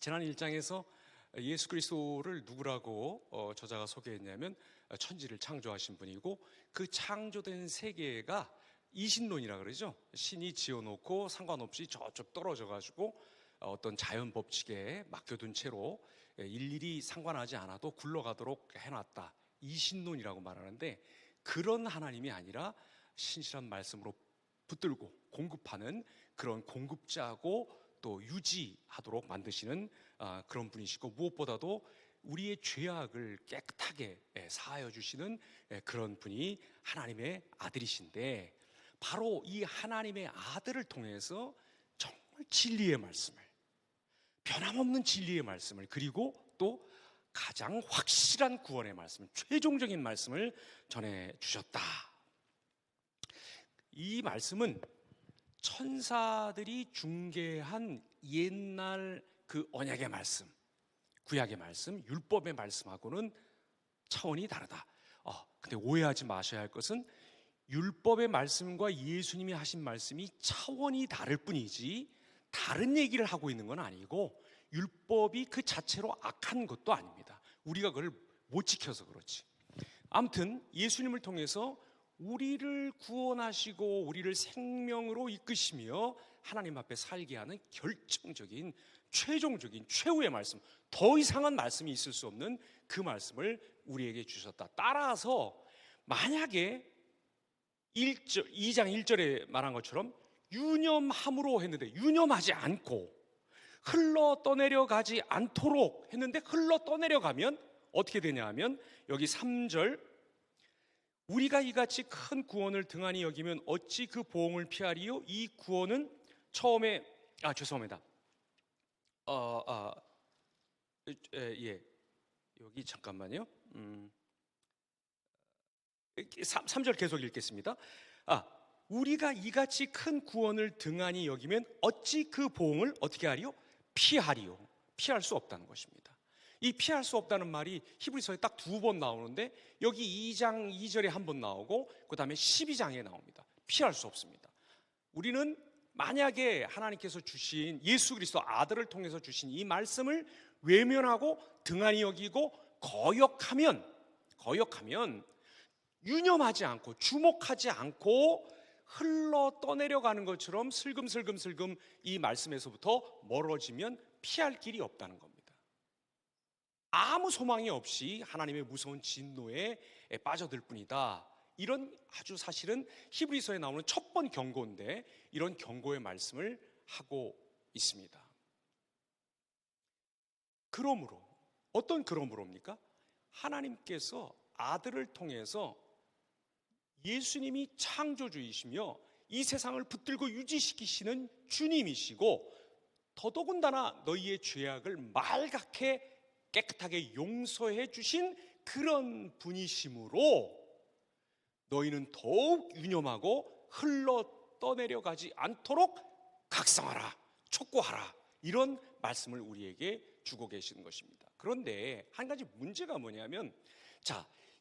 지난 1장에서 예수 그리스도를 누구라고 저자가 소개했냐면 천지를 창조하신 분이고, 그 창조된 세계가 이신론이라 그러죠. 신이 지어놓고 상관없이 저쪽 떨어져 가지고 어떤 자연 법칙에 맡겨둔 채로 일일이 상관하지 않아도 굴러가도록 해놨다, 이신론이라고 말하는데, 그런 하나님이 아니라 신실한 말씀으로 붙들고 공급하는 그런 공급자고 또 유지하도록 만드시는 그런 분이시고, 무엇보다도 우리의 죄악을 깨끗하게 사하여 주시는 그런 분이 하나님의 아들이신데, 바로 이 하나님의 아들을 통해서 정말 진리의 말씀을, 변함없는 진리의 말씀을, 그리고 또 가장 확실한 구원의 말씀, 최종적인 말씀을 전해주셨다. 이 말씀은 천사들이 중개한 옛날 그 언약의 말씀, 구약의 말씀, 율법의 말씀하고는 차원이 다르다. 근데 오해하지 마셔야 할 것은 율법의 말씀과 예수님이 하신 말씀이 차원이 다를 뿐이지 다른 얘기를 하고 있는 건 아니고, 율법이 그 자체로 악한 것도 아닙니다. 우리가 그걸 못 지켜서 그렇지. 아무튼 예수님을 통해서 우리를 구원하시고 우리를 생명으로 이끄시며 하나님 앞에 살게 하는 결정적인, 최종적인, 최후의 말씀, 더 이상한 말씀이 있을 수 없는 그 말씀을 우리에게 주셨다. 따라서 만약에 2장 1절에 말한 것처럼 유념함으로 했는데 유념하지 않고 흘러 떠내려 가지 않도록 했는데, 흘러 떠내려 가면 어떻게 되냐 하면, 여기 3절, 우리가 이같이 큰 구원을 등한히 여기면 어찌 그 보응을 피하리요? 이 구원은 처음에 죄송합니다. 여기 잠깐만요. 3절 계속 읽겠습니다. 우리가 이같이 큰 구원을 등한히 여기면 어찌 그 보응을 어떻게 하리요? 피하리요. 피할 수 없다는 것입니다. 이 피할 수 없다는 말이 히브리서에 딱 2번 나오는데, 여기 2장 2절에 한 번 나오고 그 다음에 12장에 나옵니다. 피할 수 없습니다. 우리는 만약에 하나님께서 주신 예수 그리스도 아들을 통해서 주신 이 말씀을 외면하고 등한히 여기고 거역하면 유념하지 않고 주목하지 않고 흘러 떠내려가는 것처럼 슬금슬금 이 말씀에서부터 멀어지면 피할 길이 없다는 겁니다. 아무 소망이 없이 하나님의 무서운 진노에 빠져들 뿐이다. 이런 아주 사실은 히브리서에 나오는 첫 번 경고인데, 이런 경고의 말씀을 하고 있습니다. 그러므로, 어떤 그러므로입니까? 하나님께서 아들을 통해서 예수님이 창조주이시며 이 세상을 붙들고 유지시키시는 주님이시고, 더더군다나 너희의 죄악을 말갛게 깨끗하게 용서해 주신 그런 분이시므로 너희는 더욱 유념하고 흘러 떠내려가지 않도록 각성하라, 촉구하라, 이런 말씀을 우리에게 주고 계시는 것입니다. 그런데 한 가지 문제가 뭐냐면,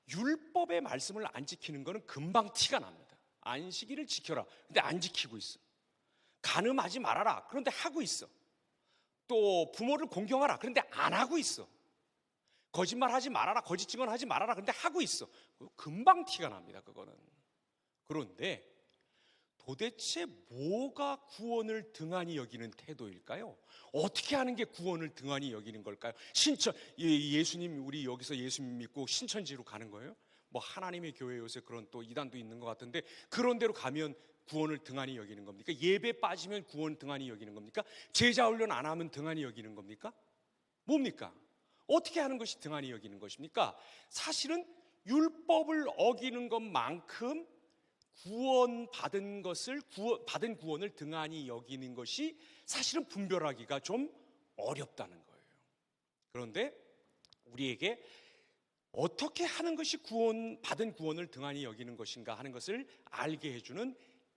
율법의 말씀을 안 지키는 것은 금방 티가 납니다. 안식일을 지켜라, 근데 안 지키고 있어. 간음하지 말아라, 그런데 하고 있어. 또 부모를 공경하라, 그런데 안 하고 있어. 거짓말하지 말아라, 거짓 증언하지 말아라, 그런데 하고 있어. 금방 티가 납니다, 그거는. 그런데 도대체 뭐가 구원을 등한히 여기는 태도일까요? 어떻게 하는 게 구원을 등한히 여기는 걸까요? 예수님, 우리 여기서 예수님 믿고 신천지로 가는 거예요? 뭐 하나님의 교회, 요새 그런 또 이단도 있는 것 같은데, 그런 데로 가면 구원을 등한히 여기는 겁니까? 예배 빠지면 구원 등한히 여기는 겁니까? 제자 훈련 안 하면 등한히 여기는 겁니까? 뭡니까? 어떻게 하는 것이 등한히 여기는 것입니까? 사실은 율법을 어기는 것만큼 받은 구원을 등한히 여기는 것이 사실은 분별하기가 좀 어렵다는 거예요. 그런데 우리에게 어떻게 하는 것이 받은 구원을 등한히 여기는 것인가 하는 것을 알게 해주는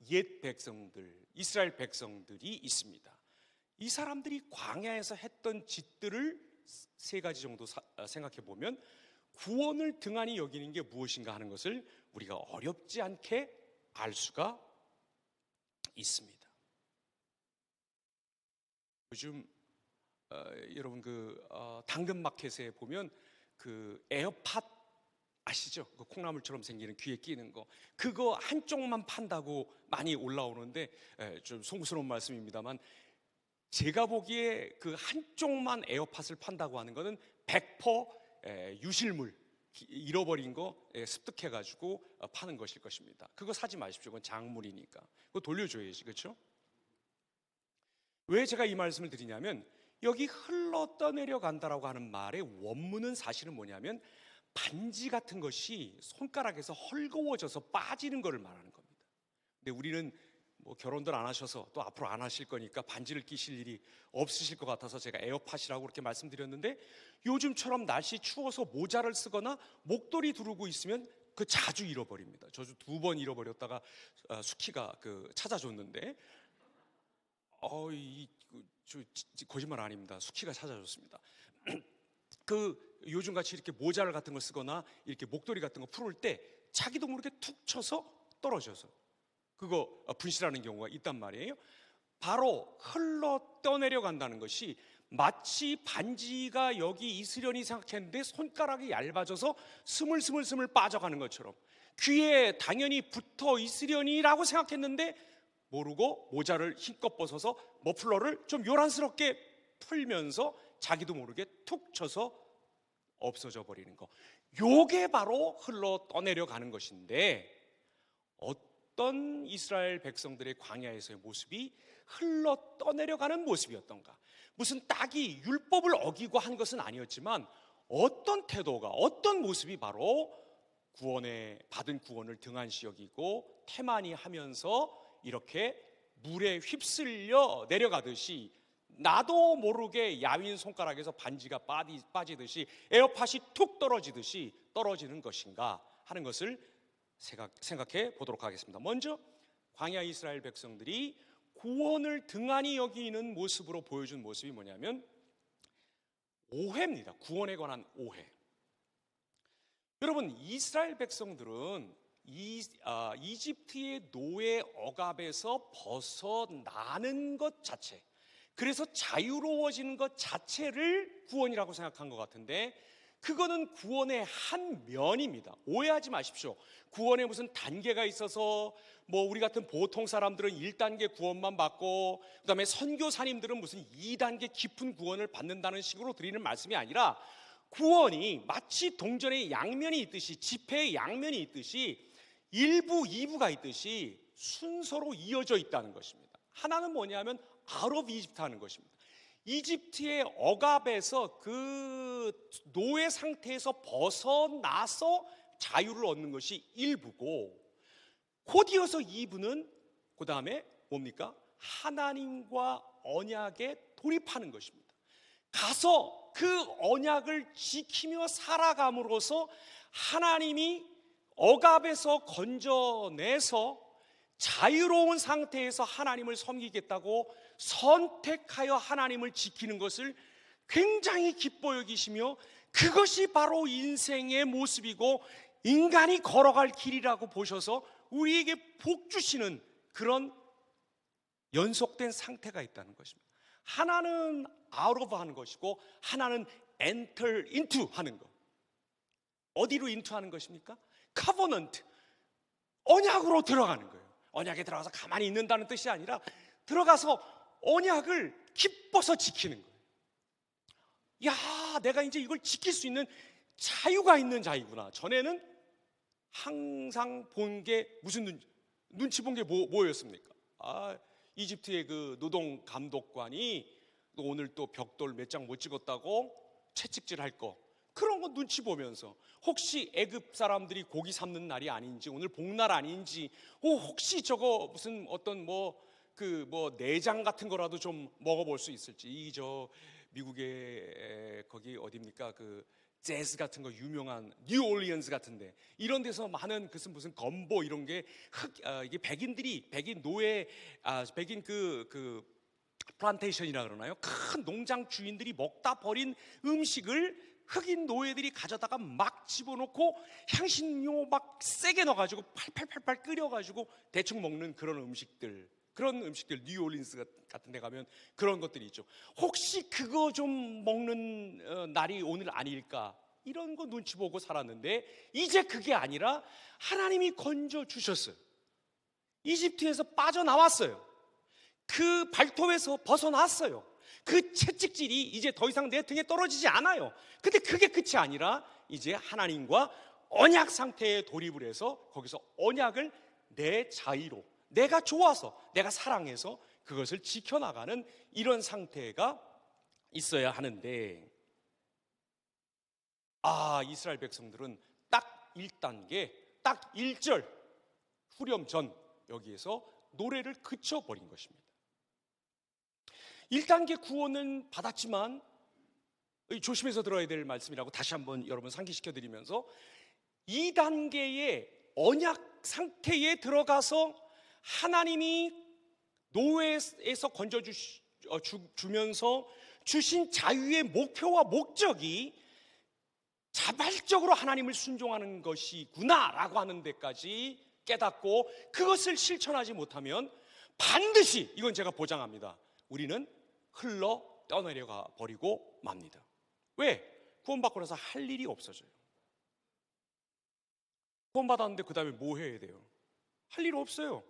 옛 백성들, 이스라엘 백성들이 있습니다. 이 사람들이 광야에서 했던 짓들을 3가지 정도 생각해 보면 구원을 등한히 여기는 게 무엇인가 하는 것을 우리가 어렵지 않게 알 수가 있습니다. 요즘 여러분 당근 마켓에 보면 그 에어팟 아시죠? 그 콩나물처럼 생기는 귀에 끼는 거, 그거 한쪽만 판다고 많이 올라오는데, 좀 송구스러운 말씀입니다만 제가 보기에 그 한쪽만 에어팟을 판다고 하는 거는 100% 유실물, 잃어버린 거 습득해가지고 파는 것일 것입니다. 그거 사지 마십시오. 그건 작물이니까. 그거 돌려줘야지, 그렇죠? 왜 제가 이 말씀을 드리냐면, 여기 흘러 떠내려 간다라고 하는 말의 원문은 사실은 뭐냐면 반지 같은 것이 손가락에서 헐거워져서 빠지는 것을 말하는 겁니다. 근데 우리는 뭐 결혼들 안 하셔서 또 앞으로 안 하실 거니까 반지를 끼실 일이 없으실 것 같아서 제가 에어팟이라고 그렇게 말씀드렸는데, 요즘처럼 날씨 추워서 모자를 쓰거나 목도리 두르고 있으면 그 자주 잃어버립니다. 저도 2번 잃어버렸다가 수키가 찾아줬는데, 거짓말 아닙니다. 수키가 찾아줬습니다. 요즘같이 이렇게 모자를 같은 걸 쓰거나 이렇게 목도리 같은 거 풀을 때 자기도 모르게 툭 쳐서 떨어져서 그거 분실하는 경우가 있단 말이에요. 바로 흘러 떠내려 간다는 것이 마치 반지가 여기 있으려니 생각했는데 손가락이 얇아져서 스물스물 빠져가는 것처럼, 귀에 당연히 붙어 있으려니라고 생각했는데 모르고 모자를 힘껏 벗어서 머플러를 좀 요란스럽게 풀면서 자기도 모르게 툭 쳐서 없어져 버리는 거, 요게 바로 흘러 떠내려 가는 것인데, 어떤 이스라엘 백성들의 광야에서의 모습이 흘러 떠내려 가는 모습이었던가? 무슨 딱이 율법을 어기고 한 것은 아니었지만 어떤 태도가, 어떤 모습이 바로 받은 구원을 등한시 여기고 태만히 하면서 이렇게 물에 휩쓸려 내려가듯이, 나도 모르게 야윈 손가락에서 반지가 빠지듯이 에어팟이 툭 떨어지듯이 떨어지는 것인가 하는 것을 생각해 보도록 하겠습니다. 먼저 광야 이스라엘 백성들이 구원을 등한히 여기는 모습으로 보여준 모습이 뭐냐면 오해입니다. 구원에 관한 오해. 여러분, 이스라엘 백성들은 이집트의 노예 억압에서 벗어나는 것 자체, 그래서 자유로워지는 것 자체를 구원이라고 생각한 것 같은데, 그거는 구원의 한 면입니다. 오해하지 마십시오. 구원에 무슨 단계가 있어서 우리 같은 보통 사람들은 1단계 구원만 받고 그다음에 선교사님들은 무슨 2단계 깊은 구원을 받는다는 식으로 드리는 말씀이 아니라, 구원이 마치 동전의 양면이 있듯이, 지폐의 양면이 있듯이 1부, 2부가 있듯이 순서로 이어져 있다는 것입니다. 하나는 뭐냐면 out of Egypt 하는 것입니다. 이집트의 억압에서 그 노예 상태에서 벗어나서 자유를 얻는 것이 1부고, 곧이어서 2부는 그 다음에 뭡니까? 하나님과 언약에 돌입하는 것입니다. 가서 그 언약을 지키며 살아감으로써 하나님이 억압에서 건져내서 자유로운 상태에서 하나님을 섬기겠다고 선택하여 하나님을 지키는 것을 굉장히 기뻐 여기시며, 그것이 바로 인생의 모습이고 인간이 걸어갈 길이라고 보셔서 우리에게 복 주시는 그런 연속된 상태가 있다는 것입니다. 하나는 out of 하는 것이고 하나는 enter into 하는 것. 어디로 into 하는 것입니까? covenant, 언약으로 들어가는 거예요. 언약에 들어가서 가만히 있는다는 뜻이 아니라 들어가서 언약을 기뻐서 지키는 거예요. 야, 내가 이제 이걸 지킬 수 있는 자유가 있는 자이구나. 전에는 항상 본 게 무슨 눈치 본 게 뭐였습니까? 이집트의 그 노동 감독관이 오늘 또 벽돌 몇 장 못 찍었다고 채찍질 할 거, 그런 거 눈치 보면서 혹시 애굽 사람들이 고기 삶는 날이 아닌지, 오늘 복날 아닌지, 혹시 저거 무슨 어떤 내장 같은 거라도 좀 먹어볼 수 있을지. 미국의 거기 어디입니까? 재즈 같은 거 유명한 뉴올리언스 같은데, 이런 데서 많은 무슨 건보 이런 게 이게 백인 노예, 백인 플란테이션이라 그러나요? 큰 농장 주인들이 먹다 버린 음식을 흑인 노예들이 가져다가 막 집어넣고 향신료 막 세게 넣어가지고 팔팔팔팔 끓여가지고 대충 먹는 그런 음식들, 그런 음식들, 뉴올린스 같은 데 가면 그런 것들이 있죠. 혹시 그거 좀 먹는 날이 오늘 아닐까, 이런 거 눈치 보고 살았는데 이제 그게 아니라 하나님이 건져 주셨어요. 이집트에서 빠져나왔어요. 그 발톱에서 벗어났어요. 그 채찍질이 이제 더 이상 내 등에 떨어지지 않아요. 근데 그게 끝이 아니라 이제 하나님과 언약 상태에 돌입을 해서 거기서 언약을 내 자의로, 내가 좋아서, 내가 사랑해서 그것을 지켜나가는 이런 상태가 있어야 하는데, 이스라엘 백성들은 딱 1단계, 딱 1절 후렴 전 여기에서 노래를 그쳐버린 것입니다. 1단계 구원은 받았지만 조심해서 들어야 될 말씀이라고 다시 한번 여러분 상기시켜드리면서, 2단계의 언약 상태에 들어가서 하나님이 노예에서 건져주면서 주신 자유의 목표와 목적이 자발적으로 하나님을 순종하는 것이구나라고 하는 데까지 깨닫고 그것을 실천하지 못하면 반드시, 이건 제가 보장합니다, 우리는 흘러 떠내려가 버리고 맙니다. 왜? 구원받고 나서 할 일이 없어져요. 구원받았는데 그 다음에 뭐 해야 돼요? 할 일 없어요.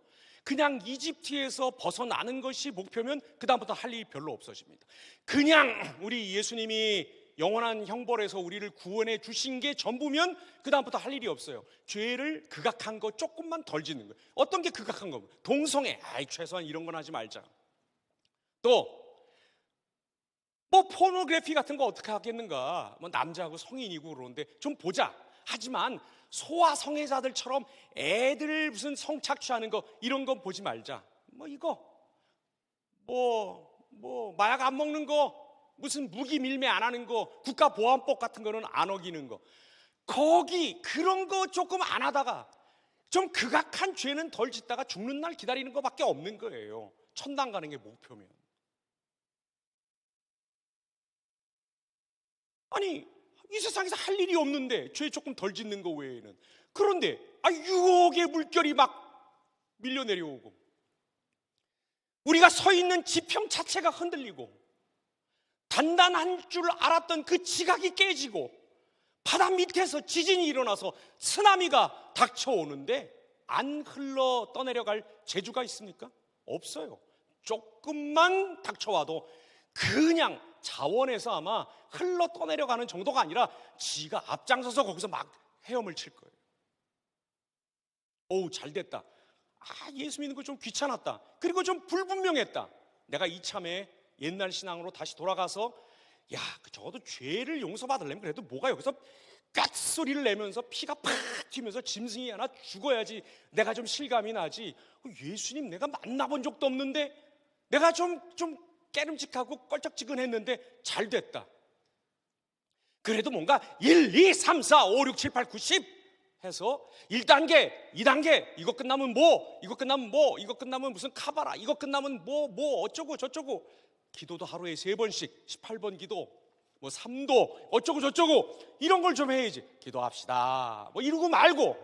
그냥 이집트에서 벗어나는 것이 목표면 그 다음부터 할 일이 별로 없어집니다. 그냥 우리 예수님이 영원한 형벌에서 우리를 구원해 주신 게 전부면 그 다음부터 할 일이 없어요. 죄를 극악한 거 조금만 덜 짓는 거예요. 어떤 게 극악한 거? 동성애, 최소한 이런 건 하지 말자. 또 뭐 포노그래피 같은 거 어떻게 하겠는가, 뭐 남자하고 성인이고 그러는데 좀 보자. 하지만 소아 성애자들처럼 애들 무슨 성착취하는 거 이런 건 보지 말자. 뭐 이거 뭐 마약 안 먹는 거, 무슨 무기 밀매 안 하는 거, 국가보안법 같은 거는 안 어기는 거, 거기 그런 거 조금 안 하다가 좀 극악한 죄는 덜 짓다가 죽는 날 기다리는 거밖에 없는 거예요. 천당 가는 게 목표면. 아니, 이 세상에서 할 일이 없는데 죄 조금 덜 짓는 거 외에는. 그런데 유혹의 물결이 막 밀려 내려오고, 우리가 서 있는 지평 자체가 흔들리고, 단단한 줄 알았던 그 지각이 깨지고, 바다 밑에서 지진이 일어나서 쓰나미가 닥쳐오는데 안 흘러 떠내려갈 재주가 있습니까? 없어요. 조금만 닥쳐와도 그냥 자원에서 아마 흘러 떠내려가는 정도가 아니라 지가 앞장서서 거기서 막 헤엄을 칠 거예요. 잘 됐다. 예수 믿는 거 좀 귀찮았다. 그리고 좀 불분명했다. 내가 이참에 옛날 신앙으로 다시 돌아가서 적어도 죄를 용서받으려면 그래도 뭐가 여기서 깍소리를 내면서 피가 팍 튀면서 짐승이 하나 죽어야지 내가 좀 실감이 나지. 예수님 내가 만나본 적도 없는데 내가 좀 깨름직하고 껄쩍지근했는데 잘 됐다. 그래도 뭔가 1, 2, 3, 4, 5, 6, 7, 8, 9, 10 해서 1단계, 2단계, 이거 끝나면 뭐, 이거 끝나면 뭐, 이거 끝나면 무슨 카바라, 이거 끝나면 뭐 어쩌고 저쩌고, 기도도 하루에 3번씩 18번 기도, 뭐 3도 어쩌고 저쩌고 이런 걸 좀 해야지. 기도합시다 뭐 이러고 말고,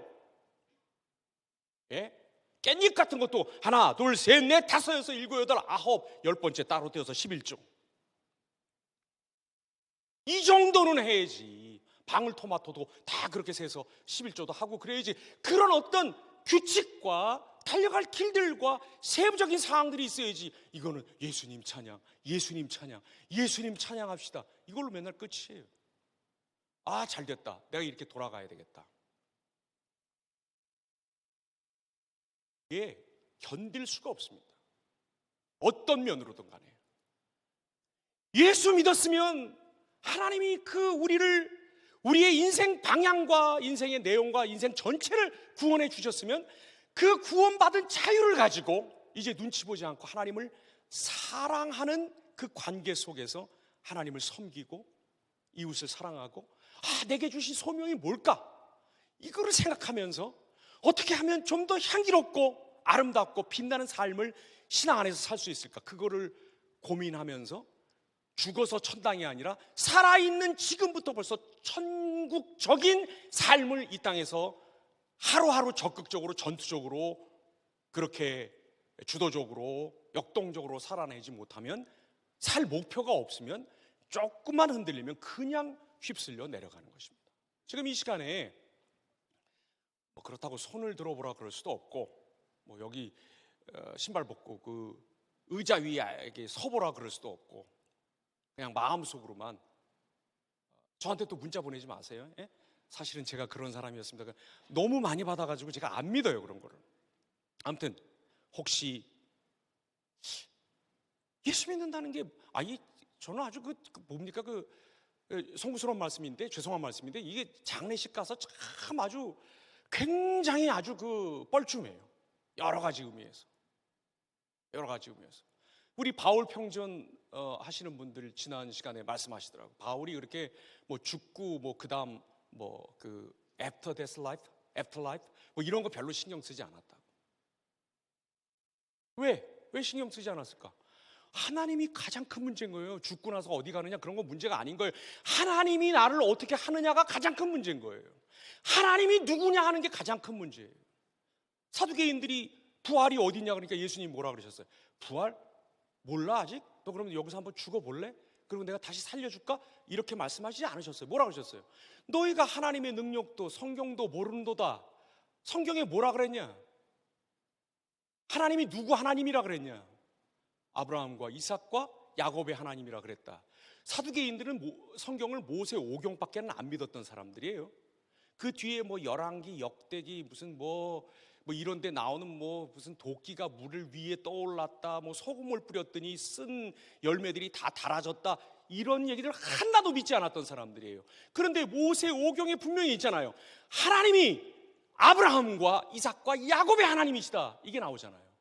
깻잎 같은 것도 하나, 둘, 셋, 넷, 다섯, 여섯, 일곱, 여덟, 아홉, 10번째 따로 떼어서 11조. 이 정도는 해야지. 방울토마토도 다 그렇게 세서 11조도 하고 그래야지. 그런 어떤 규칙과 달려갈 길들과 세부적인 사항들이 있어야지. 이거는 예수님 찬양, 예수님 찬양, 예수님 찬양합시다, 이걸로 맨날 끝이에요. 잘 됐다, 내가 이렇게 돌아가야 되겠다. 이게 견딜 수가 없습니다. 어떤 면으로든 간에. 예수 믿었으면 하나님이 우리의 인생 방향과 인생의 내용과 인생 전체를 구원해 주셨으면 그 구원받은 자유를 가지고 이제 눈치 보지 않고 하나님을 사랑하는 그 관계 속에서 하나님을 섬기고 이웃을 사랑하고, 내게 주신 소명이 뭘까? 이거를 생각하면서 어떻게 하면 좀 더 향기롭고 아름답고 빛나는 삶을 신앙 안에서 살 수 있을까? 그거를 고민하면서 죽어서 천당이 아니라 살아있는 지금부터 벌써 천국적인 삶을 이 땅에서 하루하루 적극적으로 전투적으로 그렇게 주도적으로 역동적으로 살아내지 못하면, 살 목표가 없으면 조금만 흔들리면 그냥 휩쓸려 내려가는 것입니다. 지금 이 시간에 뭐 그렇다고 손을 들어보라 그럴 수도 없고, 뭐 여기 신발 벗고 그 의자 위에 서보라 그럴 수도 없고, 그냥 마음속으로만, 저한테 또 문자 보내지 마세요. 예? 사실은 제가 그런 사람이었습니다. 너무 많이 받아가지고 제가 안 믿어요, 그런 거를. 아무튼 혹시 예수 믿는다는 게, 저는 아주 뭡니까, 송구스러운 말씀인데, 죄송한 말씀인데, 이게 장례식 가서 참 아주 굉장히 아주 뻘쭘해요. 여러 가지 의미에서. 우리 바울 평전 하시는 분들 지난 시간에 말씀하시더라고요. 바울이 그렇게 뭐 죽고 뭐 그다음 뭐 after death life, after life 뭐 이런 거 별로 신경 쓰지 않았다고. 왜 신경 쓰지 않았을까? 하나님이 가장 큰 문제인 거예요. 죽고 나서 어디 가느냐 그런 거 문제가 아닌 거예요. 하나님이 나를 어떻게 하느냐가 가장 큰 문제인 거예요. 하나님이 누구냐 하는 게 가장 큰 문제예요. 사두개인들이 부활이 어디냐 그러니까 예수님이 뭐라 그러셨어요? 부활? 몰라 아직? 너 그러면 여기서 한번 죽어볼래? 그리고 내가 다시 살려줄까? 이렇게 말씀하시지 않으셨어요. 뭐라 그러셨어요? 너희가 하나님의 능력도 성경도 모르는도다. 성경에 뭐라 그랬냐? 하나님이 누구 하나님이라 그랬냐? 아브라함과 이삭과 야곱의 하나님이라 그랬다. 사두개인들은 성경을 모세 오경밖에 안 믿었던 사람들이에요. 그 뒤에 뭐 열왕기, 역대기, 무슨 뭐 이런 데 나오는 뭐 무슨 도끼가 물을 위에 떠올랐다, 뭐 소금을 뿌렸더니 쓴 열매들이 다 달아졌다, 이런 얘기를 하나도 믿지 않았던 사람들이에요. 그런데 모세 오경에 분명히 있잖아요. 하나님이 아브라함과 이삭과 야곱의 하나님이시다, 이게 나오잖아요.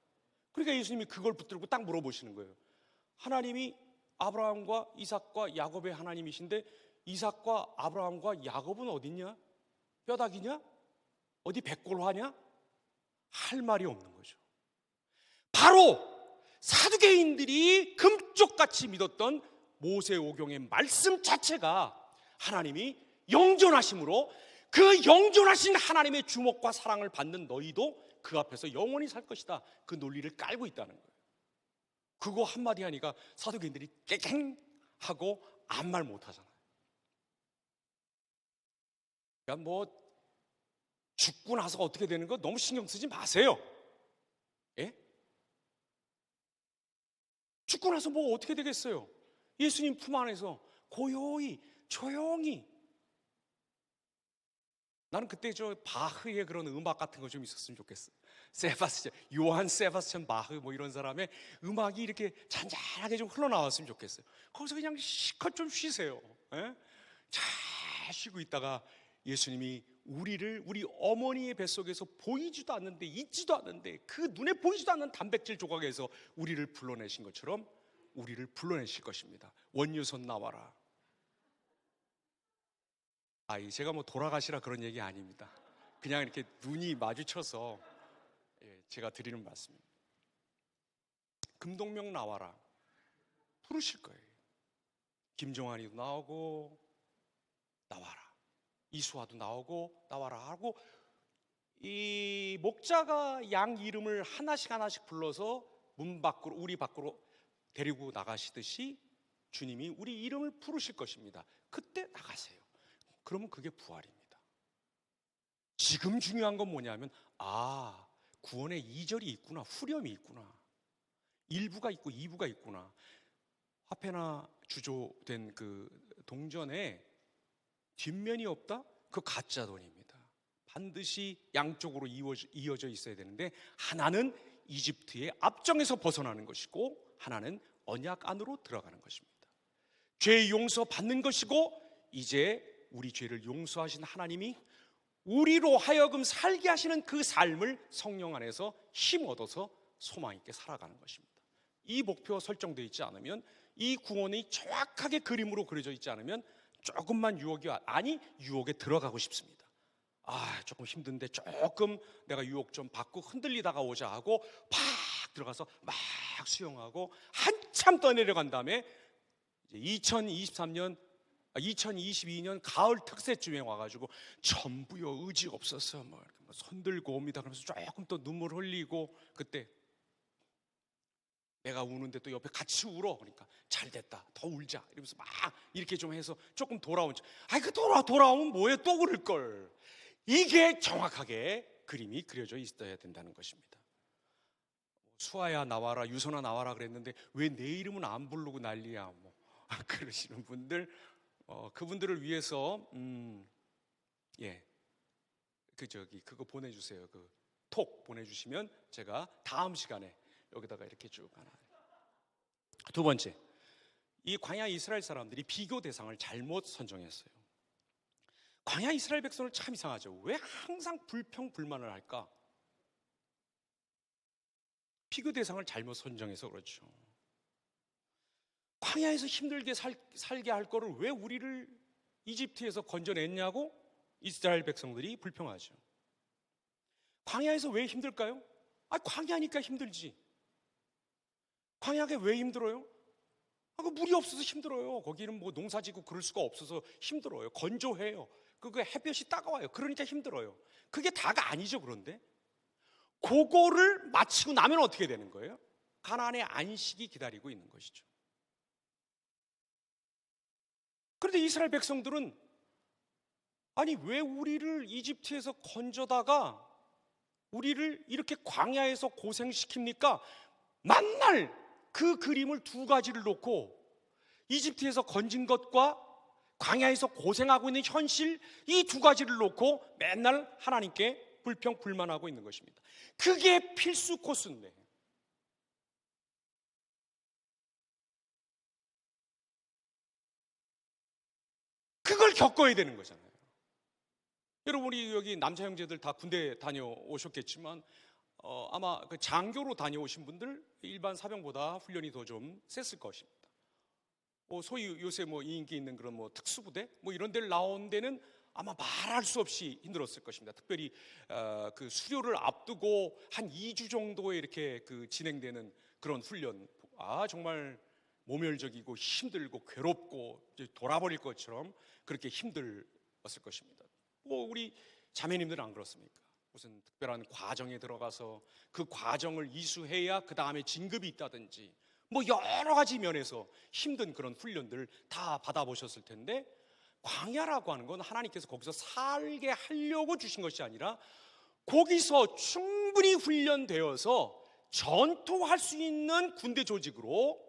그러니까 예수님이 그걸 붙들고 딱 물어보시는 거예요. 하나님이 아브라함과 이삭과 야곱의 하나님이신데 이삭과 아브라함과 야곱은 어딨냐? 뼈다귀냐? 어디 백골화냐? 할 말이 없는 거죠. 바로 사두개인들이 금쪽같이 믿었던 모세오경의 말씀 자체가 하나님이 영존하심으로, 그 영존하신 하나님의 주목과 사랑을 받는 너희도 그 앞에서 영원히 살 것이다, 그 논리를 깔고 있다는 거예요. 그거 한마디 하니까 사두개인들이 깨갱 하고 아무 말 못하잖아요. 그러니까 뭐 죽고 나서 어떻게 되는 거 너무 신경 쓰지 마세요. 예? 죽고 나서 뭐 어떻게 되겠어요? 예수님 품 안에서 고요히 조용히. 나는 그때 저 바흐의 그런 음악 같은 거 좀 있었으면 좋겠어요. 요한 세바스찬 바흐 뭐 이런 사람의 음악이 이렇게 잔잔하게 좀 흘러나왔으면 좋겠어요. 거기서 그냥 실컷 좀 쉬세요. 예? 잘 쉬고 있다가 예수님이 우리 어머니의 뱃속에서 보이지도 않는데, 있지도 않는데, 그 눈에 보이지도 않는 단백질 조각에서 우리를 불러내신 것처럼 우리를 불러내실 것입니다. 원유선 나와라. 제가 뭐 돌아가시라 그런 얘기 아닙니다. 그냥 이렇게 눈이 마주쳐서 제가 드리는 말씀입니다. 금동명 나와라. 부르실 거예요. 김종환이도 나오고 나와라. 이수아도 나오고 나와라 하고, 이 목자가 양 이름을 하나씩 불러서 문 밖으로, 우리 밖으로 데리고 나가시듯이 주님이 우리 이름을 부르실 것입니다. 그때 나가세요. 그러면 그게 부활입니다. 지금 중요한 건 뭐냐면, 구원의 2절이 있구나, 후렴이 있구나, 1부가 있고 2부가 있구나. 화폐나 주조된 그 동전에 뒷면이 없다? 그 가짜 돈입니다. 반드시 양쪽으로 이어져 있어야 되는데, 하나는 이집트의 압정에서 벗어나는 것이고 하나는 언약 안으로 들어가는 것입니다. 죄 용서 받는 것이고, 이제 우리 죄를 용서하신 하나님이 우리로 하여금 살게 하시는 그 삶을 성령 안에서 힘 얻어서 소망 있게 살아가는 것입니다. 이 목표 설정되어 있지 않으면, 이 구원이 정확하게 그림으로 그려져 있지 않으면 조금만 유혹에 들어가고 싶습니다. 조금 힘든데 조금 내가 유혹 좀 받고 흔들리다가 오자 하고 팍 들어가서 막 수영하고 한참 떠내려간 다음에 2022년 가을 특세쯤에 와가지고 전부여 의지 없어서 뭐 손들고 옵니다 그러면서 조금 또 눈물 흘리고, 그때 내가 우는데 또 옆에 같이 울어. 그러니까 잘 됐다, 더 울자 이러면서 막 이렇게 좀 해서 조금 돌아온 척. 아이 그 돌아오면 뭐해, 또 그럴 걸. 이게 정확하게 그림이 그려져 있어야 된다는 것입니다. 수아야 나와라, 유선아 나와라 그랬는데 왜 내 이름은 안 부르고 난리야, 뭐 그러시는 분들, 그분들을 위해서 그거 보내주세요. 그 톡 보내주시면 제가 다음 시간에 여기다가 이렇게 쭉 하나. 두 번째, 이 광야 이스라엘 사람들이 비교 대상을 잘못 선정했어요. 광야 이스라엘 백성을 참 이상하죠. 왜 항상 불평불만을 할까? 비교 대상을 잘못 선정해서 그렇죠. 광야에서 힘들게 살게 할 거를 왜 우리를 이집트에서 건져냈냐고 이스라엘 백성들이 불평하죠. 광야에서 왜 힘들까요? 광야니까 힘들지. 광야가 왜 힘들어요? 그 물이 없어서 힘들어요. 거기는 뭐 농사지고 그럴 수가 없어서 힘들어요. 건조해요. 그 햇볕이 따가워요. 그러니까 힘들어요. 그게 다가 아니죠. 그런데 그거를 마치고 나면 어떻게 되는 거예요? 가나안의 안식이 기다리고 있는 것이죠. 그런데 이스라엘 백성들은 아니 왜 우리를 이집트에서 건져다가 우리를 이렇게 광야에서 고생시킵니까? 만날 그 그림을 두 가지를 놓고 이집트에서 건진 것과 광야에서 고생하고 있는 현실, 이 두 가지를 놓고 맨날 하나님께 불평불만하고 있는 것입니다. 그게 필수 코스인데 그걸 겪어야 되는 거잖아요. 여러분, 우리 여기 남자 형제들 다 군대 다녀오셨겠지만 아마 그 장교로 다녀오신 분들 일반 사병보다 훈련이 더 좀 셌을 것입니다. 소위 요새 인기 있는 그런 특수부대 이런 데를 나온 데는 아마 말할 수 없이 힘들었을 것입니다. 특별히 그 수료를 앞두고 한 2주 정도에 이렇게 진행되는 그런 훈련, 정말 모멸적이고 힘들고 괴롭고 돌아버릴 것처럼 그렇게 힘들었을 것입니다. 우리 자매님들은 안 그렇습니까? 무슨 특별한 과정에 들어가서 그 과정을 이수해야 그 다음에 진급이 있다든지 여러 가지 면에서 힘든 그런 훈련들을 다 받아보셨을 텐데, 광야라고 하는 건 하나님께서 거기서 살게 하려고 주신 것이 아니라 거기서 충분히 훈련되어서 전투할 수 있는 군대 조직으로,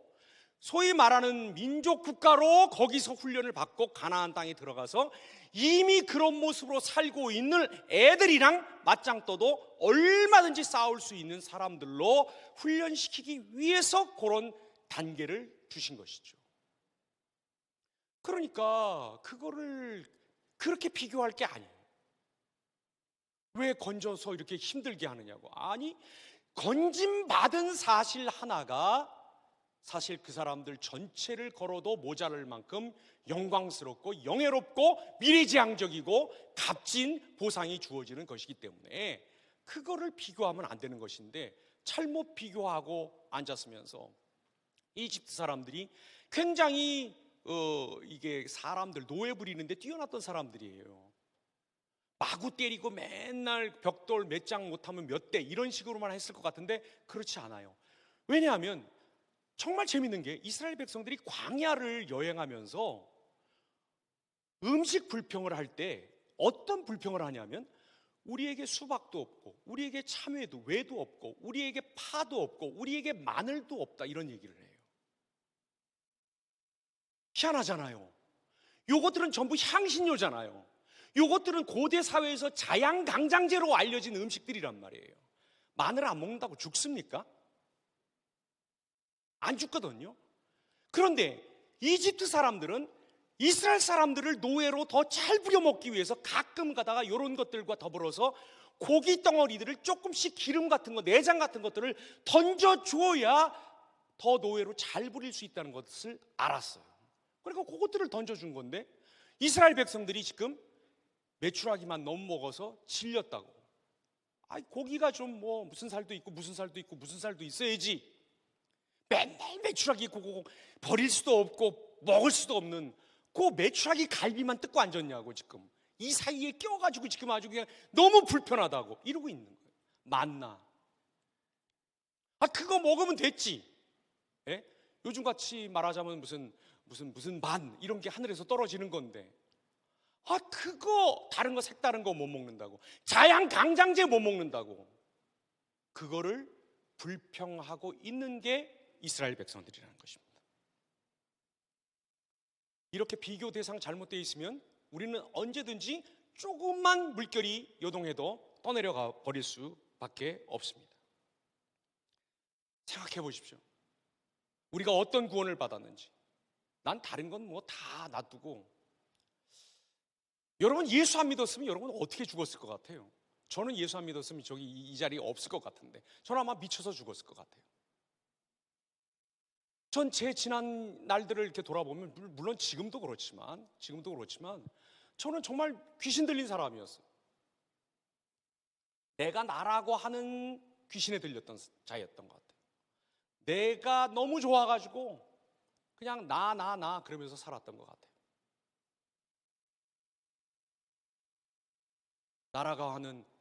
소위 말하는 민족 국가로 거기서 훈련을 받고 가나안 땅에 들어가서 이미 그런 모습으로 살고 있는 애들이랑 맞짱 떠도 얼마든지 싸울 수 있는 사람들로 훈련시키기 위해서 그런 단계를 주신 것이죠. 그러니까 그거를 그렇게 비교할 게 아니에요. 왜 건져서 이렇게 힘들게 하느냐고. 아니, 건짐받은 사실 하나가 사실 그 사람들 전체를 걸어도 모자랄 만큼 영광스럽고 영예롭고 미래지향적이고 값진 보상이 주어지는 것이기 때문에 그거를 비교하면 안 되는 것인데, 잘못 비교하고 앉았으면서 이집트 사람들이 굉장히 이게 사람들 노예 부리는데 뛰어났던 사람들이에요. 마구 때리고 맨날 벽돌 몇 장 못하면 몇 대 이런 식으로만 했을 것 같은데 그렇지 않아요. 왜냐하면 정말 재밌는 게 이스라엘 백성들이 광야를 여행하면서 음식 불평을 할 때 어떤 불평을 하냐면 우리에게 수박도 없고 우리에게 참외도 외도 없고 우리에게 파도 없고 우리에게 마늘도 없다, 이런 얘기를 해요. 희한하잖아요. 요것들은 전부 향신료잖아요. 요것들은 고대 사회에서 자양강장제로 알려진 음식들이란 말이에요. 마늘 안 먹는다고 죽습니까? 안 죽거든요. 그런데 이집트 사람들은 이스라엘 사람들을 노예로 더 잘 부려먹기 위해서 가끔 가다가 이런 것들과 더불어서 고기 덩어리들을 조금씩 기름 같은 거, 내장 같은 것들을 던져줘야 더 노예로 잘 부릴 수 있다는 것을 알았어요. 그러니까 그것들을 던져준 건데 이스라엘 백성들이 지금 메추라기만 너무 먹어서 질렸다고. 고기가 좀 무슨 살도 있고 무슨 살도 있고 무슨 살도 있어야지. 맨날 메추라기 고고 버릴 수도 없고 먹을 수도 없는 그 메추라기 갈비만 뜯고 앉았냐고. 지금 이 사이에 껴가지고 지금 아주 그냥 너무 불편하다고 이러고 있는 거예요. 만나. 그거 먹으면 됐지. 예? 요즘 같이 말하자면 무슨 만 이런 게 하늘에서 떨어지는 건데, 그거 다른 거 색다른 거 못 먹는다고, 자양 강장제 못 먹는다고, 그거를 불평하고 있는 게 이스라엘 백성들이라는 것입니다. 이렇게 비교 대상 잘못되어 있으면 우리는 언제든지 조금만 물결이 요동해도 떠내려가 버릴 수밖에 없습니다. 생각해 보십시오. 우리가 어떤 구원을 받았는지. 난 다른 건 뭐 다 놔두고, 여러분 예수 안 믿었으면 여러분 어떻게 죽었을 것 같아요? 저는 예수 안 믿었으면 저기 이 자리에 없을 것 같은데, 저는 아마 미쳐서 죽었을 것 같아요. 전 제 지난 날들을 이렇게 돌아보면, 물론 지금도 그렇지만 저는 정말 귀신 들린 사람이었어요. 내가 나라고 하는 귀신에 들렸던 자였던 것 같아요. 내가 너무 좋아가지고 그냥 나 그러면서 살았던 것 같아요.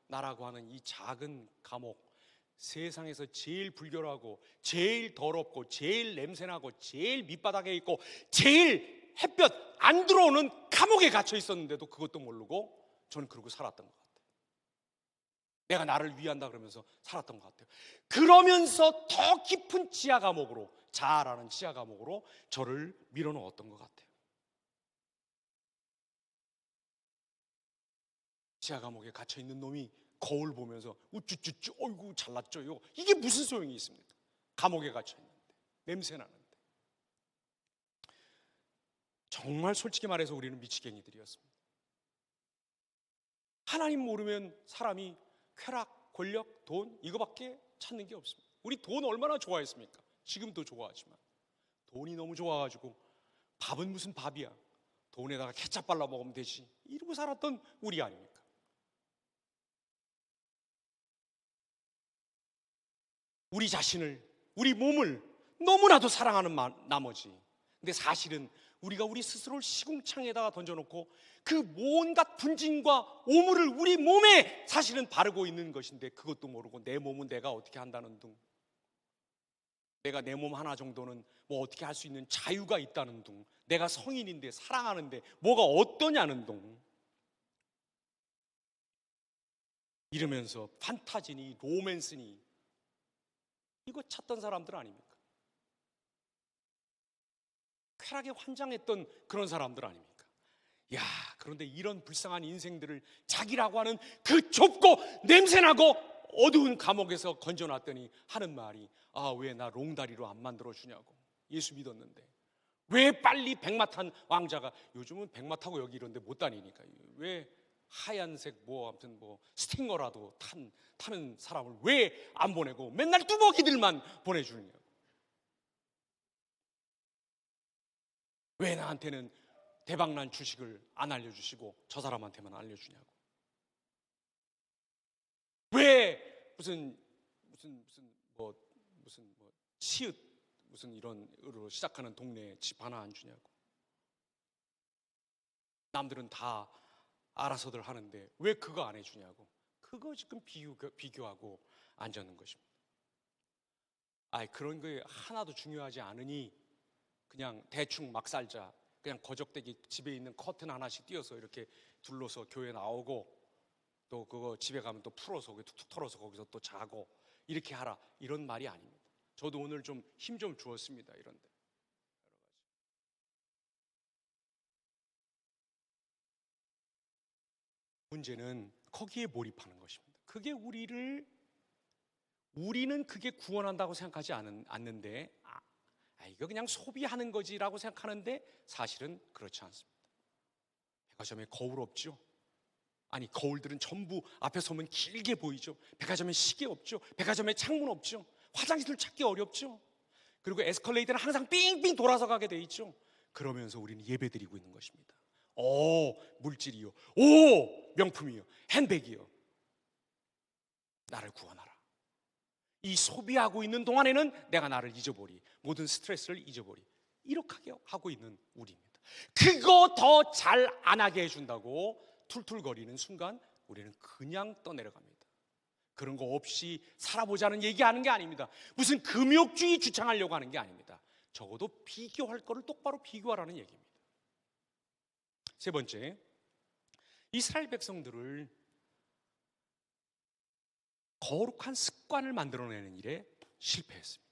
나라고 하는 이 작은 감옥, 세상에서 제일 불결하고 제일 더럽고 제일 냄새나고 제일 밑바닥에 있고 제일 햇볕 안 들어오는 감옥에 갇혀 있었는데도 그것도 모르고 저는 그러고 살았던 것 같아요. 내가 나를 위한다 그러면서 살았던 것 같아요. 그러면서 더 깊은 지하 감옥으로, 자아라는 지하 감옥으로 저를 밀어넣었던 것 같아요. 지하 감옥에 갇혀 있는 놈이 거울 보면서 우쭈쭈쭈 어이구 잘났죠요. 이게 무슨 소용이 있습니까? 감옥에 갇혀 있는데, 냄새 나는데. 정말 솔직히 말해서 우리는 미치갱이들이었습니다. 하나님 모르면 사람이 쾌락, 권력, 돈 이거밖에 찾는 게 없습니다. 우리 돈 얼마나 좋아했습니까? 지금도 좋아하지만 돈이 너무 좋아가지고 밥은 무슨 밥이야, 돈에다가 케첩 발라 먹으면 되지, 이러고 살았던 우리 아닙니까? 우리 자신을, 우리 몸을 너무나도 사랑하는 나머지, 근데 사실은 우리가 우리 스스로를 시궁창에다가 던져놓고 그 온갖 분진과 오물을 우리 몸에 사실은 바르고 있는 것인데, 그것도 모르고 내 몸은 내가 어떻게 한다는 둥, 내가 내 몸 하나 정도는 뭐 어떻게 할 수 있는 자유가 있다는 둥, 내가 성인인데 사랑하는데 뭐가 어떠냐는 둥, 이러면서 판타지니 로맨스니 이거 찾던 사람들 아닙니까? 쾌락에 환장했던 그런 사람들 아닙니까? 야, 그런데 이런 불쌍한 인생들을 자기라고 하는 그 좁고 냄새나고 어두운 감옥에서 건져놨더니 하는 말이, 왜 나 롱다리로 안 만들어주냐고. 예수 믿었는데 왜 빨리 백마 탄 왕자가, 요즘은 백마 타고 여기 이런데 못 다니니까, 왜 하얀색 아무튼 스팅어라도 타는 사람을 왜 안 보내고 맨날 뚜벅이들만 보내주느냐고. 왜 나한테는 대박난 주식을 안 알려주시고 저 사람한테만 알려주냐고. 왜 무슨 치읓 무슨 이런으로 시작하는 동네에 집 하나 안 주냐고. 남들은 다 알아서들 하는데 왜 그거 안 해주냐고. 그거 지금 비교하고 앉았는 것입니다. 그런 게 하나도 중요하지 않으니 그냥 대충 막 살자. 그냥 거적대기 집에 있는 커튼 하나씩 띄어서 이렇게 둘러서 교회 나오고, 또 그거 집에 가면 또 풀어서 툭툭 털어서 거기서 또 자고, 이렇게 하라, 이런 말이 아닙니다. 저도 오늘 좀 힘 좀 주었습니다. 이런데 문제는 거기에 몰입하는 것입니다. 그게 우리는 그게 구원한다고 생각하지 않는데, 이거 그냥 소비하는 거지라고 생각하는데 사실은 그렇지 않습니다. 백화점에 거울 없죠? 거울들은 전부 앞에 서면 길게 보이죠. 백화점에 시계 없죠. 백화점에 창문 없죠. 화장실 찾기 어렵죠. 그리고 에스컬레이터는 항상 삥삥 돌아서 가게 돼 있죠. 그러면서 우리는 예배드리고 있는 것입니다. 물질이요, 명품이요, 핸백이요, 나를 구원하라. 이 소비하고 있는 동안에는 내가 나를 잊어버리, 모든 스트레스를 잊어버리, 이렇게 하고 있는 우리입니다. 그거 더 잘 안 하게 해준다고 툴툴거리는 순간 우리는 그냥 떠내려갑니다. 그런 거 없이 살아보자는 얘기하는 게 아닙니다. 무슨 금욕주의 주창하려고 하는 게 아닙니다. 적어도 비교할 거를 똑바로 비교하라는 얘기입니다. 세 번째, 이스라엘 백성들을 거룩한 습관을 만들어내는 일에 실패했습니다.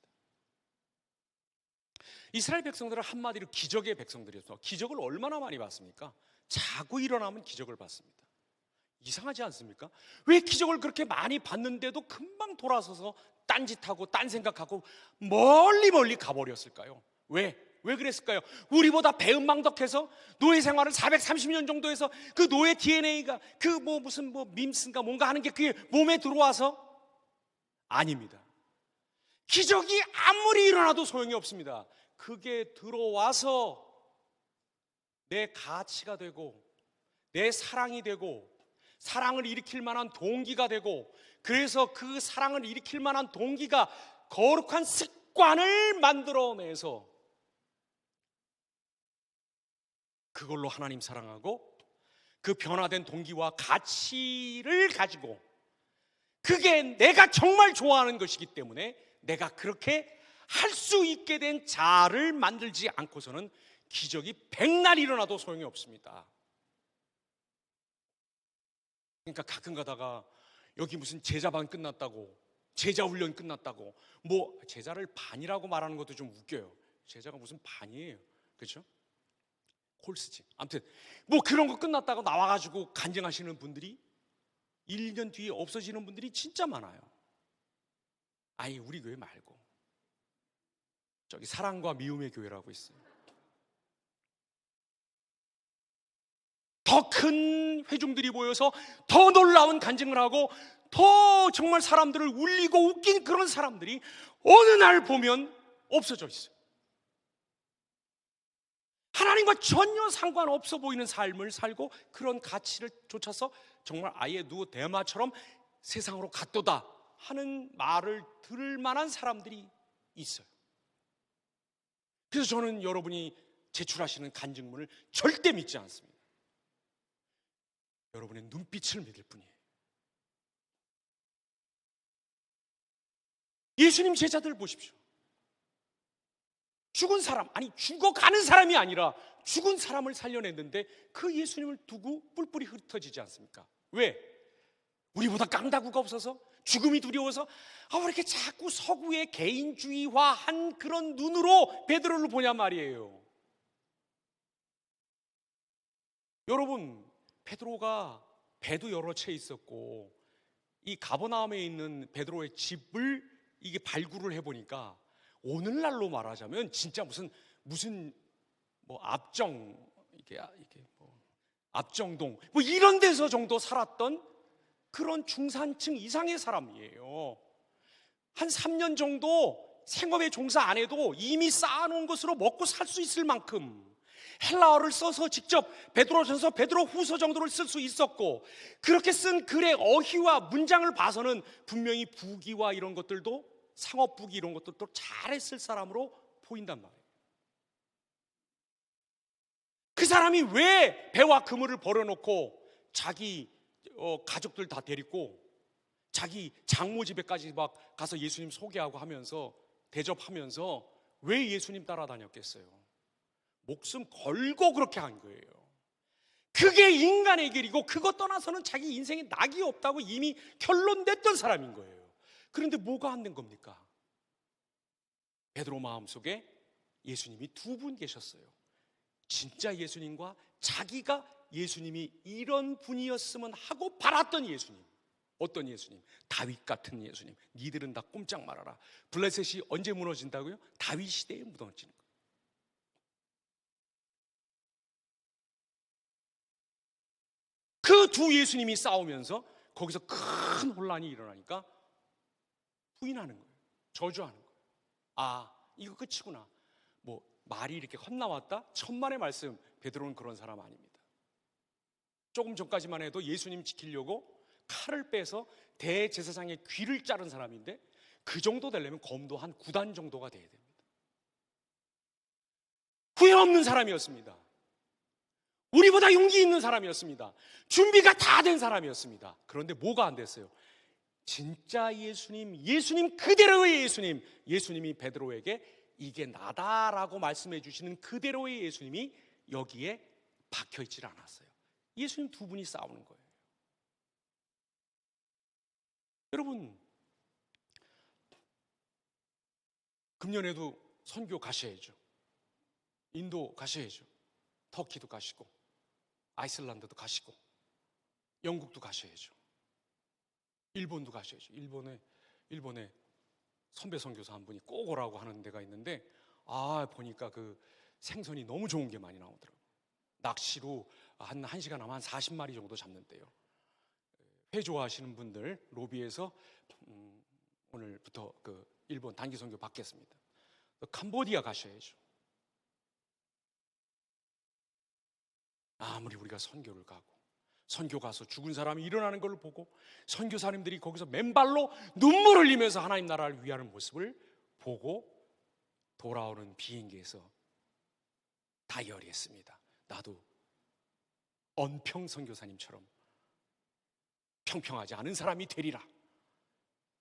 이스라엘 백성들은 한마디로 기적의 백성들이었어. 기적을 얼마나 많이 봤습니까? 자고 일어나면 기적을 봤습니다. 이상하지 않습니까? 왜 기적을 그렇게 많이 봤는데도 금방 돌아서서 딴짓하고 딴 생각하고 멀리 가버렸을까요? 왜 그랬을까요? 우리보다 배은망덕해서 노예 생활을 430년 정도 해서 그 노예 DNA가 그 무슨 밈스인가 뭔가 하는 게 그게 몸에 들어와서? 아닙니다. 기적이 아무리 일어나도 소용이 없습니다. 그게 들어와서 내 가치가 되고 내 사랑이 되고 사랑을 일으킬 만한 동기가 되고, 그래서 그 사랑을 일으킬 만한 동기가 거룩한 습관을 만들어내서 그걸로 하나님 사랑하고 그 변화된 동기와 가치를 가지고, 그게 내가 정말 좋아하는 것이기 때문에 내가 그렇게 할 수 있게 된 자를 만들지 않고서는 기적이 백날 일어나도 소용이 없습니다. 그러니까 가끔 가다가 여기 무슨 제자반 끝났다고, 제자훈련 끝났다고, 제자를 반이라고 말하는 것도 좀 웃겨요. 제자가 무슨 반이에요, 그렇죠? 콜스지. 아무튼 그런 거 끝났다고 나와가지고 간증하시는 분들이 1년 뒤에 없어지는 분들이 진짜 많아요. 아니, 우리 교회 말고 저기 사랑과 미움의 교회라고 있어요. 더 큰 회중들이 모여서 더 놀라운 간증을 하고 더 정말 사람들을 울리고 웃긴 그런 사람들이 어느 날 보면 없어져 있어요. 하나님과 전혀 상관없어 보이는 삶을 살고 그런 가치를 쫓아서 정말 아예 누구 대마처럼 세상으로 갔도다 하는 말을 들을 만한 사람들이 있어요. 그래서 저는 여러분이 제출하시는 간증문을 절대 믿지 않습니다. 여러분의 눈빛을 믿을 뿐이에요. 예수님 제자들 보십시오. 죽은 사람, 아니 죽어가는 사람이 아니라 죽은 사람을 살려냈는데 그 예수님을 두고 뿔뿔이 흩어지지 않습니까? 왜? 우리보다 깡다구가 없어서? 죽음이 두려워서? 왜 이렇게 자꾸 서구의 개인주의화한 그런 눈으로 베드로를 보냐 말이에요. 여러분, 베드로가 배도 여러 채 있었고 이 가버나움에 있는 베드로의 집을 이게 발굴을 해보니까 오늘날로 말하자면 진짜 무슨 압정동 이런 데서 정도 살았던 그런 중산층 이상의 사람이에요. 한 3년 정도 생업에 종사 안 해도 이미 쌓아놓은 것으로 먹고 살 수 있을 만큼 헬라어를 써서 직접 베드로전서, 베드로후서 정도를 쓸 수 있었고, 그렇게 쓴 글의 어휘와 문장을 봐서는 분명히 부기와 이런 것들도, 상업부기 이런 것들도 잘했을 사람으로 보인단 말이에요. 그 사람이 왜 배와 그물을 버려놓고 자기 가족들 다 데리고 자기 장모 집에까지 막 가서 예수님 소개하고 하면서 대접하면서 왜 예수님 따라다녔겠어요? 목숨 걸고 그렇게 한 거예요. 그게 인간의 길이고, 그것 떠나서는 자기 인생에 낙이 없다고 이미 결론냈던 사람인 거예요. 그런데 뭐가 안 된 겁니까? 베드로 마음속에 예수님이 두 분 계셨어요. 진짜 예수님과 자기가 예수님이 이런 분이었으면 하고 바랐던 예수님. 어떤 예수님? 다윗 같은 예수님. 니들은 다 꼼짝 말아라. 블레셋이 언제 무너진다고요? 다윗 시대에 무너지는 거예요. 그 두 예수님이 싸우면서 거기서 큰 혼란이 일어나니까 부인하는 거예요. 저주하는 거예요. 이거 끝이구나. 말이 이렇게 헛나왔다? 천만의 말씀. 베드로는 그런 사람 아닙니다. 조금 전까지만 해도 예수님 지키려고 칼을 빼서 대제사장의 귀를 자른 사람인데, 그 정도 되려면 검도 한 9단 정도가 돼야 됩니다. 후회 없는 사람이었습니다. 우리보다 용기 있는 사람이었습니다. 준비가 다 된 사람이었습니다. 그런데 뭐가 안 됐어요? 진짜 예수님 그대로의 예수님이 베드로에게 이게 나다라고 말씀해 주시는 그대로의 예수님이 여기에 박혀 있질 않았어요. 예수님 두 분이 싸우는 거예요. 여러분, 금년에도 선교 가셔야죠. 인도 가셔야죠. 터키도 가시고, 아이슬란드도 가시고, 영국도 가셔야죠. 일본도 가셔야죠. 일본에 선배 선교사 한 분이 꼭 오라고 하는 데가 있는데, 보니까 그 생선이 너무 좋은 게 많이 나오더라고요. 낚시로 한 1시간 하면 한 40마리 정도 잡는데요. 회 좋아하시는 분들 로비에서 오늘부터 그 일본 단기 선교 받겠습니다. 캄보디아 가셔야죠. 아무리 우리가 선교를 가고 선교 가서 죽은 사람이 일어나는 걸 보고 선교사님들이 거기서 맨발로 눈물 흘리면서 하나님 나라를 위하는 모습을 보고 돌아오는 비행기에서 다이어리했습니다. 나도 언평 선교사님처럼 평평하지 않은 사람이 되리라.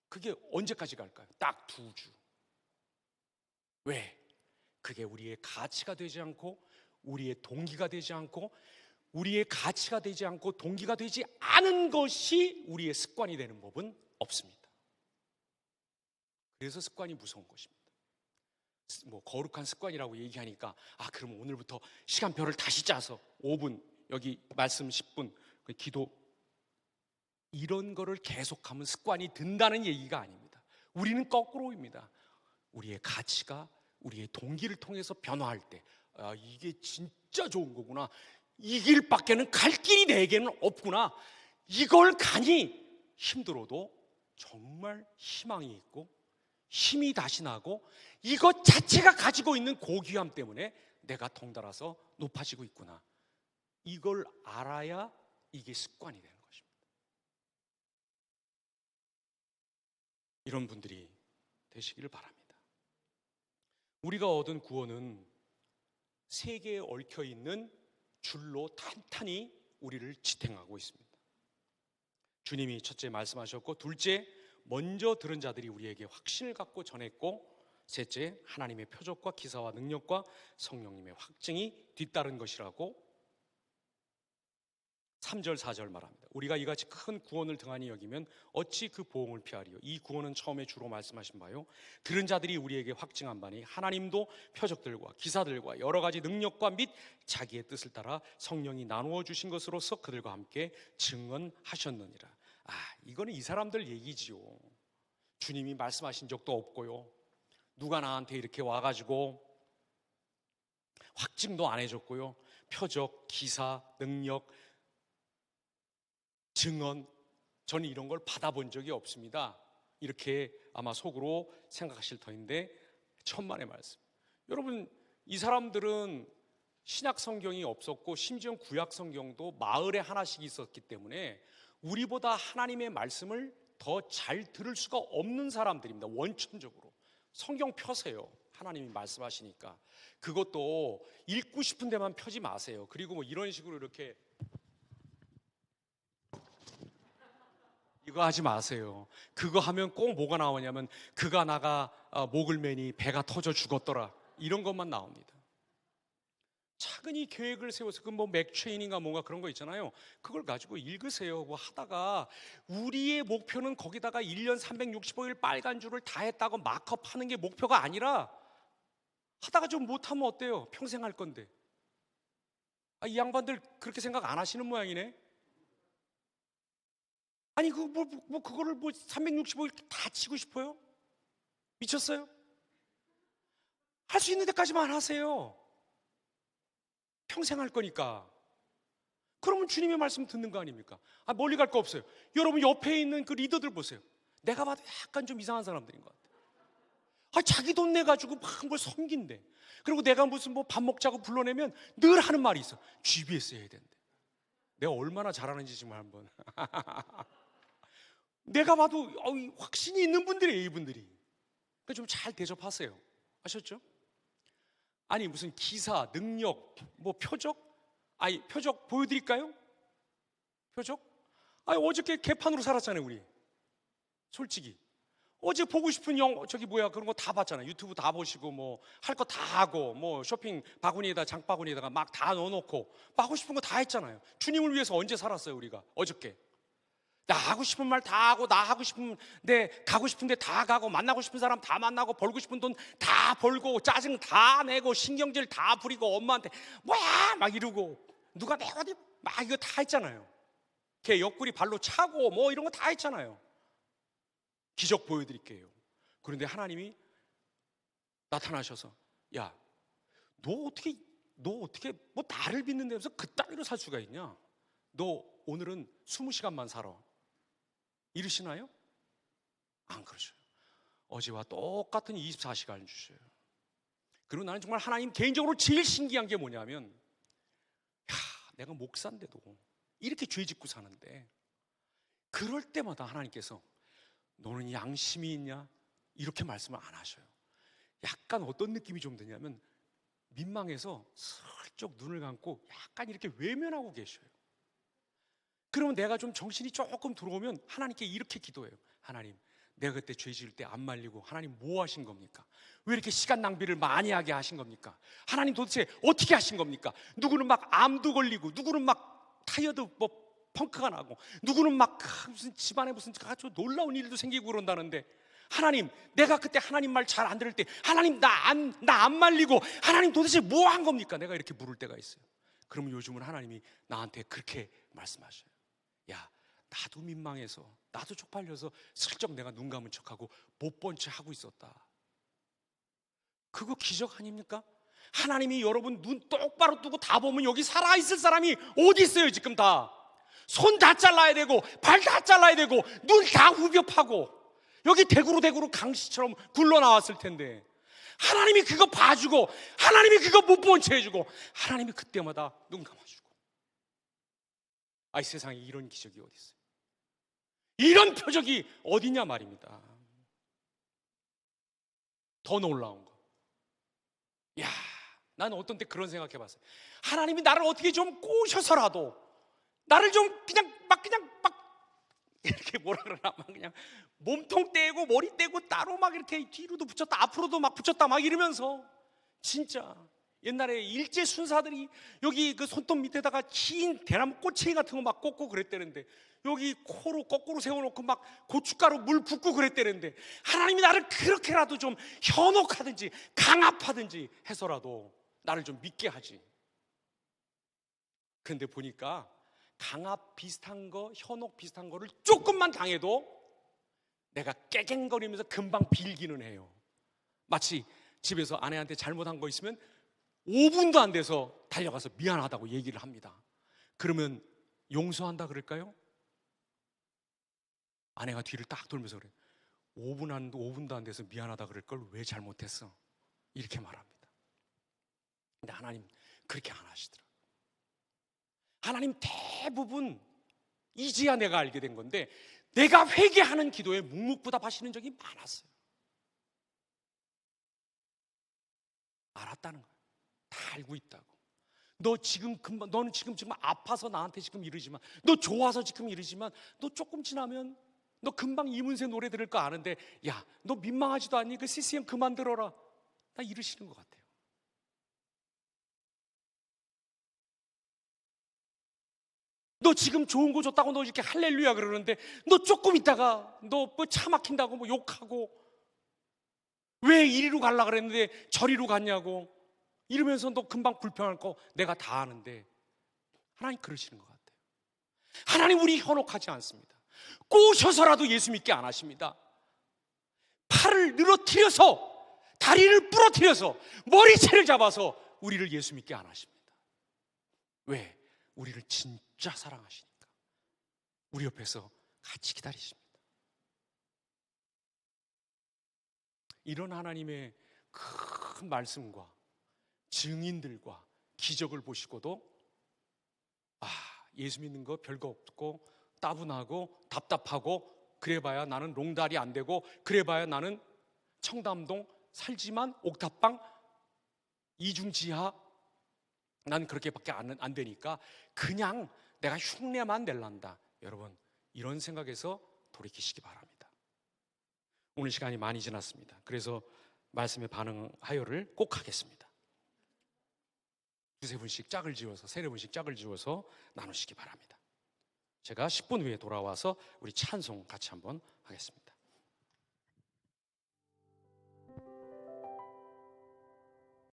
그게 언제까지 갈까요? 딱 2주. 왜? 그게 우리의 가치가 되지 않고 우리의 동기가 되지 않고 우리의 가치가 되지 않고 동기가 되지 않은 것이 우리의 습관이 되는 법은 없습니다. 그래서 습관이 무서운 것입니다. 뭐 거룩한 습관이라고 얘기하니까 그럼 오늘부터 시간표를 다시 짜서 5분 여기 말씀 10분 기도 이런 거를 계속하면 습관이 든다는 얘기가 아닙니다. 우리는 거꾸로입니다. 우리의 가치가 우리의 동기를 통해서 변화할 때 이게 진짜 좋은 거구나. 이 길밖에는 갈 길이 내게는 없구나. 이걸 가니 힘들어도 정말 희망이 있고 힘이 다시 나고 이것 자체가 가지고 있는 고귀함 때문에 내가 덩달아서 높아지고 있구나. 이걸 알아야 이게 습관이 되는 것입니다. 이런 분들이 되시기를 바랍니다. 우리가 얻은 구원은 세계에 얽혀 있는 줄로 탄탄히 우리를 지탱하고 있습니다. 주님이 첫째 말씀하셨고, 둘째 먼저 들은 자들이 우리에게 확신을 갖고 전했고, 셋째 하나님의 표적과 기사와 능력과 성령님의 확증이 뒤따른 것이라고 3절 4절 말합니다. 우리가 이같이 큰 구원을 등한히 여기면 어찌 그 보응을 피하리요. 이 구원은 처음에 주로 말씀하신 바요 들은 자들이 우리에게 확증한 바니 하나님도 표적들과 기사들과 여러 가지 능력과 및 자기의 뜻을 따라 성령이 나누어 주신 것으로서 그들과 함께 증언하셨느니라. 이거는 이 사람들 얘기지요. 주님이 말씀하신 적도 없고요. 누가 나한테 이렇게 와가지고 확증도 안 해줬고요. 표적, 기사, 능력, 증언, 저는 이런 걸 받아본 적이 없습니다. 이렇게 아마 속으로 생각하실 터인데 천만의 말씀. 여러분, 이 사람들은 신약 성경이 없었고 심지어 구약 성경도 마을에 하나씩 있었기 때문에 우리보다 하나님의 말씀을 더 잘 들을 수가 없는 사람들입니다. 원천적으로. 성경 펴세요. 하나님이 말씀하시니까. 그것도 읽고 싶은 데만 펴지 마세요. 그리고 뭐 이런 식으로 이렇게 이거 하지 마세요. 그거 하면 꼭 뭐가 나오냐면 그가 나가 목을 매니 배가 터져 죽었더라. 이런 것만 나옵니다. 차근히 계획을 세워서 그 뭐 맥체인인가 뭔가 그런 거 있잖아요. 그걸 가지고 읽으세요. 뭐 하다가 우리의 목표는 거기다가 1년 365일 빨간 줄을 다 했다고 마크업 하는 게 목표가 아니라 하다가 좀 못하면 어때요? 평생 할 건데. 이 양반들 그렇게 생각 안 하시는 모양이네. 아니 그거를 365일 다 치고 싶어요? 미쳤어요? 할 수 있는 데까지만 하세요. 평생 할 거니까. 그러면 주님의 말씀 듣는 거 아닙니까? 멀리 갈 거 없어요. 여러분 옆에 있는 그 리더들 보세요. 내가 봐도 약간 좀 이상한 사람들인 것 같아요. 자기 돈 내가지고 막 뭘 섬긴대. 그리고 내가 무슨 뭐 밥 먹자고 불러내면 늘 하는 말이 있어. GBS 해야 된대. 내가 얼마나 잘하는지 지금 한번. 내가 봐도 확신이 있는 분들이에요, 이분들이. 그러니까 좀 잘 대접하세요. 아셨죠? 아니 무슨 기사, 능력, 뭐 표적? 표적 보여드릴까요? 표적? 어저께 개판으로 살았잖아요, 우리. 솔직히 어제 보고 싶은 그런 거 다 봤잖아요. 유튜브 다 보시고 뭐 할 거 다 하고 뭐 쇼핑 바구니에다 장바구니에다가 막 다 넣어놓고 막 하고 싶은 거 다 했잖아요. 주님을 위해서 언제 살았어요 우리가? 어저께. 나 하고 싶은 말 다 하고, 나 하고 싶은데 가고 싶은데 다 가고, 만나고 싶은 사람 다 만나고, 벌고 싶은 돈 다 벌고, 짜증 다 내고, 신경질 다 부리고, 엄마한테 뭐야 막 이러고, 누가 내 어디 막 이거 다 했잖아요. 걔 옆구리 발로 차고 뭐 이런 거 다 했잖아요. 기적 보여드릴게요. 그런데 하나님이 나타나셔서, 야, 너 어떻게 뭐 나를 믿는다면서 그따위로 살 수가 있냐? 너 오늘은 20시간만 살아. 이러시나요? 안 그러셔요. 어제와 똑같은 24시간 주셔요. 그리고 나는 정말 하나님 개인적으로 제일 신기한 게 뭐냐면, 야, 내가 목사인데도 이렇게 죄 짓고 사는데, 그럴 때마다 하나님께서 너는 양심이 있냐? 이렇게 말씀을 안 하셔요. 약간 어떤 느낌이 좀 드냐면, 민망해서 슬쩍 눈을 감고 약간 이렇게 외면하고 계셔요. 그러면 내가 좀 정신이 조금 들어오면 하나님께 이렇게 기도해요. 하나님, 내가 그때 죄 지을 때 안 말리고 하나님 뭐 하신 겁니까? 왜 이렇게 시간 낭비를 많이 하게 하신 겁니까? 하나님 도대체 어떻게 하신 겁니까? 누구는 막 암도 걸리고, 누구는 막 타이어드 뭐 펑크가 나고, 누구는 막 무슨 집안에 무슨 아주 놀라운 일도 생기고 그런다는데, 하나님, 내가 그때 하나님 말 잘 안 들을 때 하나님 나 안 말리고 하나님 도대체 뭐 한 겁니까? 내가 이렇게 물을 때가 있어요. 그러면 요즘은 하나님이 나한테 그렇게 말씀하셔요. 야, 나도 민망해서, 나도 쪽팔려서 슬쩍 내가 눈 감은 척하고 못 본 채 하고 있었다. 그거 기적 아닙니까? 하나님이 여러분 눈 똑바로 뜨고 다 보면 여기 살아있을 사람이 어디 있어요 지금 다. 손 다 잘라야 되고 발 다 잘라야 되고 눈 다 후벼 파고 여기 대구로 강시처럼 굴러 나왔을 텐데, 하나님이 그거 봐주고, 하나님이 그거 못 본 채 해주고, 하나님이 그때마다 눈 감아주고. 이 세상에 이런 기적이 어디 있어요? 이런 표적이 어디냐 말입니다. 더 놀라운 거, 야, 나는 어떤 때 그런 생각해봤어요. 하나님이 나를 어떻게 좀 꼬셔서라도 나를 좀 그냥 막 이렇게 뭐라 그러나, 막 그냥 몸통 떼고 머리 떼고 따로 막 이렇게 뒤로도 붙였다 앞으로도 막 붙였다 막 이러면서, 진짜 옛날에 일제 순사들이 여기 그 손톱 밑에다가 긴 대나무 꼬챙이 같은 거 막 꽂고 그랬대는데, 여기 코로 거꾸로 세워놓고 막 고춧가루 물 붓고 그랬대는데, 하나님이 나를 그렇게라도 좀 현혹하든지 강압하든지 해서라도 나를 좀 믿게 하지. 그런데 보니까 강압 비슷한 거, 현혹 비슷한 거를 조금만 당해도 내가 깨갱거리면서 금방 빌기는 해요. 마치 집에서 아내한테 잘못한 거 있으면 5분도 안 돼서 달려가서 미안하다고 얘기를 합니다. 그러면 용서한다 그럴까요? 아내가 뒤를 딱 돌면서 그래, 5분도 안 돼서 미안하다 그럴 걸 왜 잘못했어? 이렇게 말합니다. 근데 하나님 그렇게 안 하시더라고요. 하나님 대부분 이제야 내가 알게 된 건데, 내가 회개하는 기도에 묵묵부답하시는 적이 많았어요. 알았다는 거예요. 다 알고 있다고. 너는 지금 아파서 나한테 지금 이러지만, 너 좋아서 지금 이러지만, 너 조금 지나면 너 금방 이문세 노래 들을 거 아는데, 야, 너 민망하지도 않니? 그 CCM 그만 들어라. 나 이러시는 것 같아요. 너 지금 좋은 거 줬다고 너 이렇게 할렐루야 그러는데, 너 조금 있다가 너 뭐 차 막힌다고 뭐 욕하고, 왜 이리로 가려고 그랬는데 저리로 갔냐고 이러면서 너 금방 불평할 거 내가 다 아는데, 하나님 그러시는 것 같아요. 하나님 우리 현혹하지 않습니다. 꼬셔서라도 예수 믿게 안 하십니다. 팔을 늘어뜨려서, 다리를 부러뜨려서, 머리채를 잡아서 우리를 예수 믿게 안 하십니다. 왜? 우리를 진짜 사랑하시니까. 우리 옆에서 같이 기다리십니다. 이런 하나님의 큰 말씀과 증인들과 기적을 보시고도, 예수 믿는 거 별거 없고 따분하고 답답하고, 그래봐야 나는 롱다리 안 되고, 그래봐야 나는 청담동 살지만 옥탑방 이중지하, 난 그렇게밖에 안 되니까 그냥 내가 흉내만 낼란다. 여러분, 이런 생각에서 돌이키시기 바랍니다. 오늘 시간이 많이 지났습니다. 그래서 말씀에 반응하여를 꼭 하겠습니다. 두세 분씩 짝을 지어서, 세네 분씩 짝을 지어서 나누시기 바랍니다. 제가 10분 후에 돌아와서 우리 찬송 같이 한번 하겠습니다.